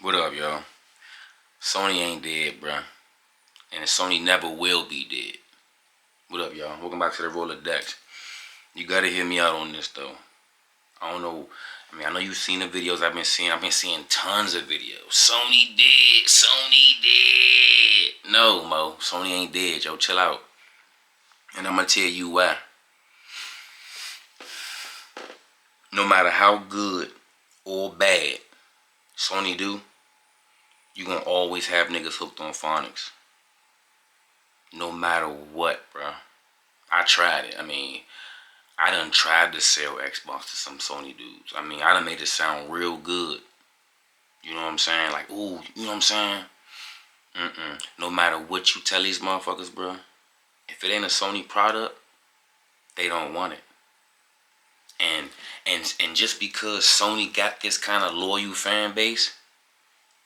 What up, y'all? Sony ain't dead, bruh. And Sony never will be dead. What up, y'all? Welcome back to the Rolodex. You gotta hear me out on this, though. I don't know. I know you've seen the videos I've been seeing. I've been seeing tons of videos. Sony dead. Sony dead. No, Mo. Sony ain't dead, yo. Chill out. And I'm gonna tell you why. No matter how good or bad Sony do, you gonna always have niggas hooked on phonics. No matter what, bro. I tried it. I done tried to sell Xbox to some Sony dudes. I done made it sound real good. You know what I'm saying? Like, ooh, you know what I'm saying? No matter what you tell these motherfuckers, bro, if it ain't a Sony product, they don't want it. And just because Sony got this kind of loyal fan base,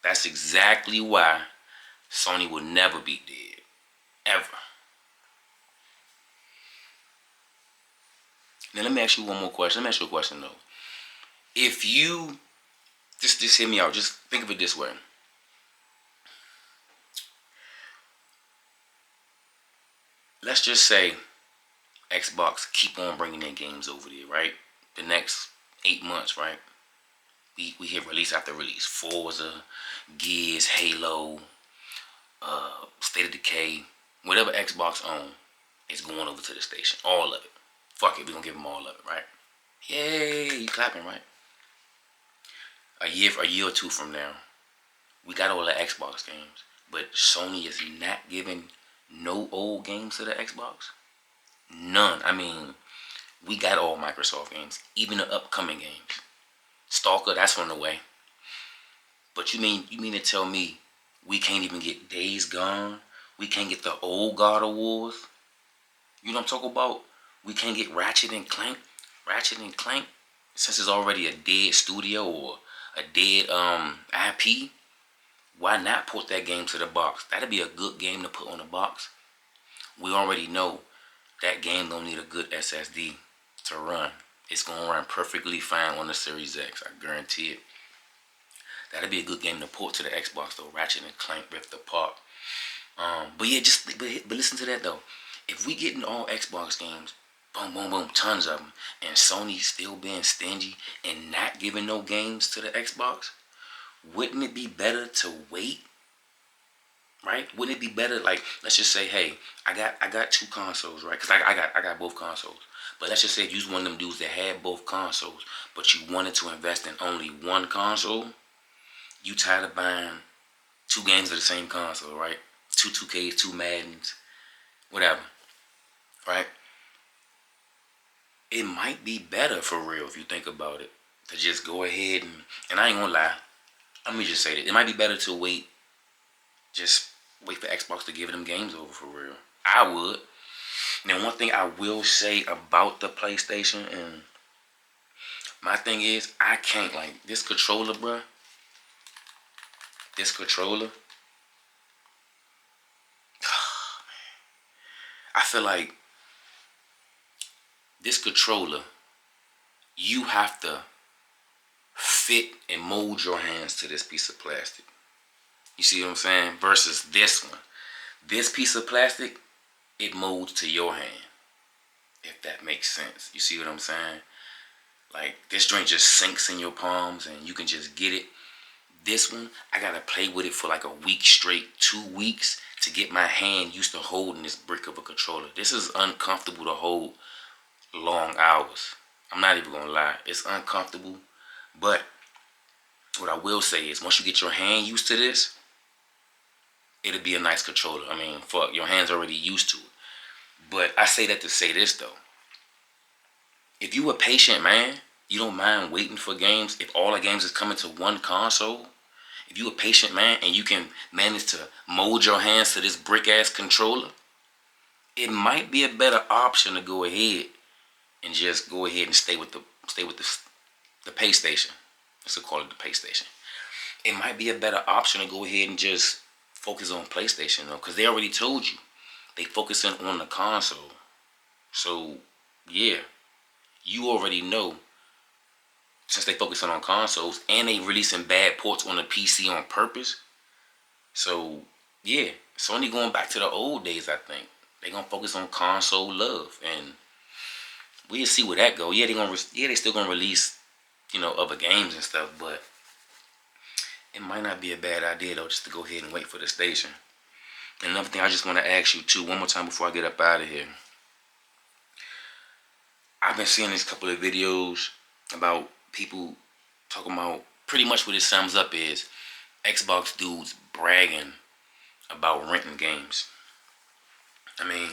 that's exactly why Sony will never be dead. Ever. Now let me ask you one more question. Let me ask you a question though. If you just hear me out, just think of it this way. Let's just say Xbox keep on bringing their games over there, right? The next 8 months, right? We hit release after release. Forza, Gears, Halo, State of Decay, whatever Xbox own is going over to the station. All of it. Fuck it, we gonna give them all of it, right? Yay, you clapping, right? A year or two from now, we got all the Xbox games, but Sony is not giving no old games to the Xbox. None. We got all Microsoft games, even the upcoming games. Stalker, that's on the way. But you mean to tell me we can't even get Days Gone? We can't get the old God of Wars? You know what I'm talking about? We can't get Ratchet and Clank? Ratchet and Clank, since it's already a dead studio or a dead IP, why not put that game to the box? That'd be a good game to put on the box. We already know that game don't need a good SSD to run. It's gonna run perfectly fine on the Series X. I guarantee it. That'd be a good game to port to the Xbox though. Ratchet and Clank Rift Apart. But listen to that though. If we getting all Xbox games, boom, boom, boom, tons of them, and Sony still being stingy and not giving no games to the Xbox, wouldn't it be better to wait? Right? Wouldn't it be better, like, let's just say, hey, I got two consoles, right? Because I got both consoles. But let's just say if you was one of them dudes that had both consoles, but you wanted to invest in only one console, you tired of buying two games of the same console, right? Two 2Ks, two Maddens, whatever, right? It might be better for real if you think about it to just go ahead and I ain't gonna lie. Let me just say that. It might be better to wait, just wait for Xbox to give them games over for real. I would. Now, one thing I will say about the PlayStation, and my thing is, I can't, like, this controller, bruh. This controller. I feel like this controller, you have to fit and mold your hands to this piece of plastic. You see what I'm saying? Versus this one. This piece of plastic, it molds to your hand. If that makes sense. You see what I'm saying? Like, this joint just sinks in your palms and you can just get it. This one, I gotta play with it for like a week straight, 2 weeks, to get my hand used to holding this brick of a controller. This is uncomfortable to hold long hours. I'm not even gonna lie. It's uncomfortable. But what I will say is, once you get your hand used to this, it'll be a nice controller. Fuck, your hand's already used to it. But I say that to say this though. If you a patient man, you don't mind waiting for games. If all the games is coming to one console, if you a patient man and you can manage to mold your hands to this brick ass controller, it might be a better option to go ahead and just go ahead and stay with the PlayStation. Let's call it the PlayStation. It might be a better option to go ahead and just focus on PlayStation though, because they already told you they focusing on the console. So yeah, you already know since they focusing on consoles and they releasing bad ports on the PC on purpose. So yeah, Sony going back to the old days. I think they gonna focus on console love, and we'll see where that go. Yeah, they still gonna release, other games and stuff, but it might not be a bad idea though, just to go ahead and wait for the station. And another thing I just want to ask you too, one more time before I get up out of here. I've been seeing this couple of videos about people talking about pretty much what it sums up is Xbox dudes bragging about renting games. I mean,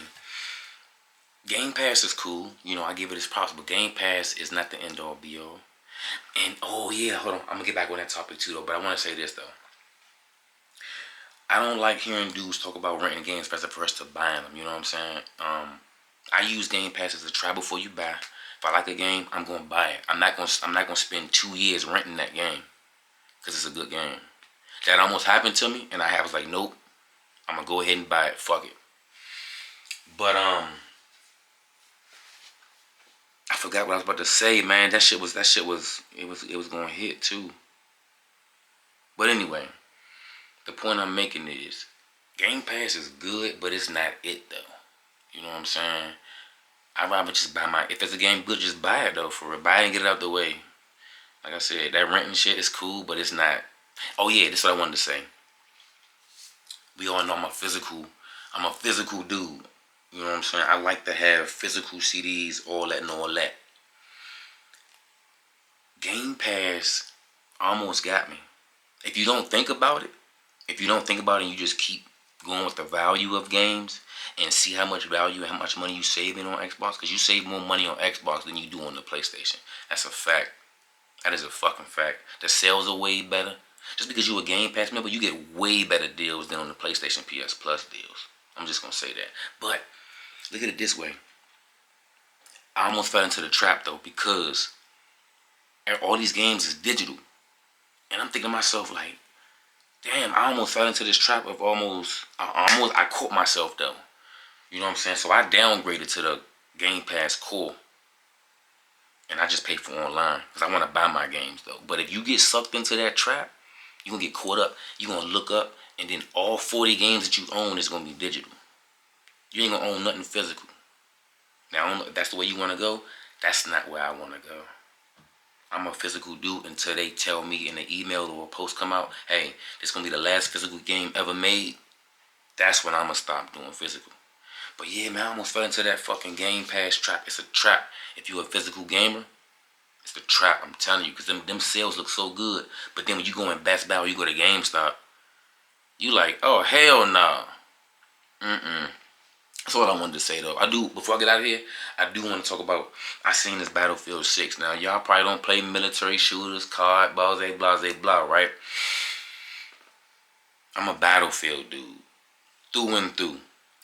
Game Pass is cool. I give it its props, but Game Pass is not the end all be all. And oh yeah, hold on, I'm gonna get back on that topic too though. But I want to say this though. I don't like hearing dudes talk about renting games, especially for us to buying them. You know what I'm saying? I use Game Pass as a try before you buy. If I like a game, I'm gonna buy it. I'm not gonna spend 2 years renting that game because it's a good game. That almost happened to me, and I was like, nope, I'm gonna go ahead and buy it. Fuck it. But I forgot what I was about to say, man. That shit was gonna hit too. But anyway, the point I'm making is Game Pass is good, but it's not it though. You know what I'm saying? I'd rather just buy if it's a game good, just buy it though, for real. Buy it and get it out the way. Like I said, that renting shit is cool, but it's not. Oh yeah, this is what I wanted to say. We all know I'm a physical dude. You know what I'm saying? I like to have physical CDs, all that and all that. Game Pass almost got me. If you don't think about it, and you just keep going with the value of games and see how much value and how much money you saving on Xbox, because you save more money on Xbox than you do on the PlayStation. That's a fact. That is a fucking fact. The sales are way better. Just because you're a Game Pass member, you get way better deals than on the PlayStation PS Plus deals. I'm just going to say that. But look at it this way. I almost fell into the trap though, because all these games is digital. And I'm thinking to myself like, damn, I almost fell into this trap of I caught myself though. You know what I'm saying? So I downgraded to the Game Pass core. And I just pay for online because I want to buy my games though. But if you get sucked into that trap, you're going to get caught up. You're going to look up, and then all 40 games that you own is going to be digital. You ain't going to own nothing physical. Now, I don't know if that's the way you want to go. That's not where I want to go. I'm a physical dude until they tell me in an email or a post come out, hey, this is going to be the last physical game ever made. That's when I'm going to stop doing physical. But yeah, man, I almost fell into that fucking Game Pass trap. It's a trap. If you're a physical gamer, it's the trap, I'm telling you, because them sales look so good. But then when you go in Best Buy or you go to GameStop, you like, oh, hell no. That's all I wanted to say, though. Before I get out of here, I do want to talk about, I seen this Battlefield 6. Now, y'all probably don't play military shooters, COD, blah, right? I'm a Battlefield dude, through and through.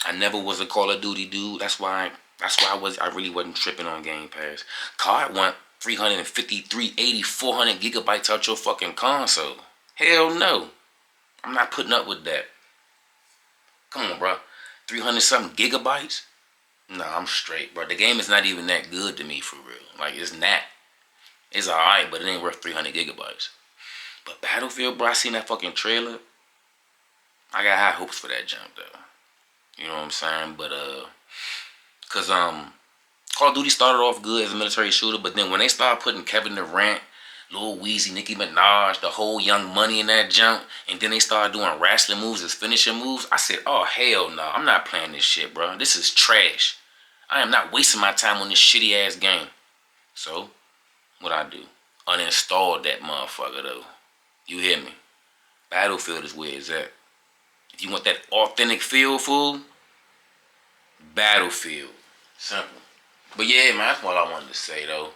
I never was a Call of Duty dude. That's why I really wasn't tripping on Game Pass. COD want 350, 380, 400 gigabytes out your fucking console. Hell no. I'm not putting up with that. Come on, bro. 300 something gigabytes? Nah, I'm straight, bro. The game is not even that good to me, for real. Like, it's not. It's alright, but it ain't worth 300 gigabytes. But Battlefield, bro, I seen that fucking trailer. I got high hopes for that jump, though. You know what I'm saying? But, because, Call of Duty started off good as a military shooter, but then when they started putting Kevin Durant, Lil Weezy, Nicki Minaj, the whole Young Money in that jump, and then they started doing wrestling moves as finishing moves, I said, oh, hell no, I'm not playing this shit, bro. This is trash. I am not wasting my time on this shitty-ass game. So, what I do? Uninstalled that motherfucker, though. You hear me? Battlefield is where it's at. If you want that authentic feel, fool, Battlefield. Simple. But yeah, man, that's what I wanted to say, though.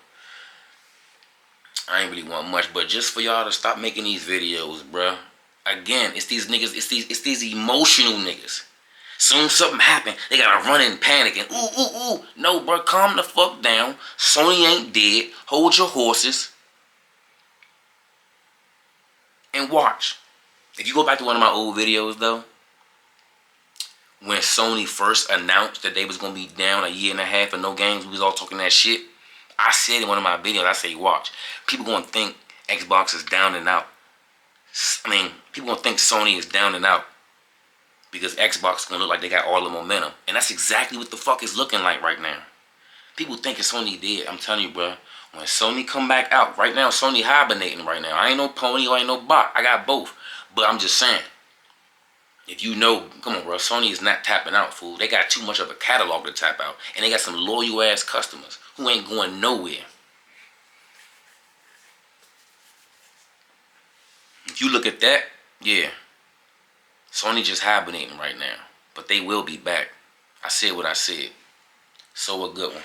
I ain't really want much, but just for y'all to stop making these videos, bruh. Again, it's these niggas, it's these emotional niggas. Soon something happen, they gotta run and panic and ooh. No, bruh, calm the fuck down. Sony ain't dead. Hold your horses. And watch. If you go back to one of my old videos, though, when Sony first announced that they was gonna be down a year and a half and no games, we was all talking that shit. I said in one of my videos, I say, watch. People gonna think Xbox is down and out. I mean, people gonna think Sony is down and out because Xbox is gonna look like they got all the momentum. And that's exactly what the fuck is looking like right now. People thinking Sony dead. I'm telling you, bro. When Sony come back out, right now, Sony hibernating right now. I ain't no pony, I ain't no bot. I got both. But I'm just saying, if you know, come on, bro, Sony is not tapping out, fool. They got too much of a catalog to tap out. And they got some loyal ass customers who ain't going nowhere. If you look at that, yeah, Sony just hibernating right now. But they will be back. I said what I said. So a good one.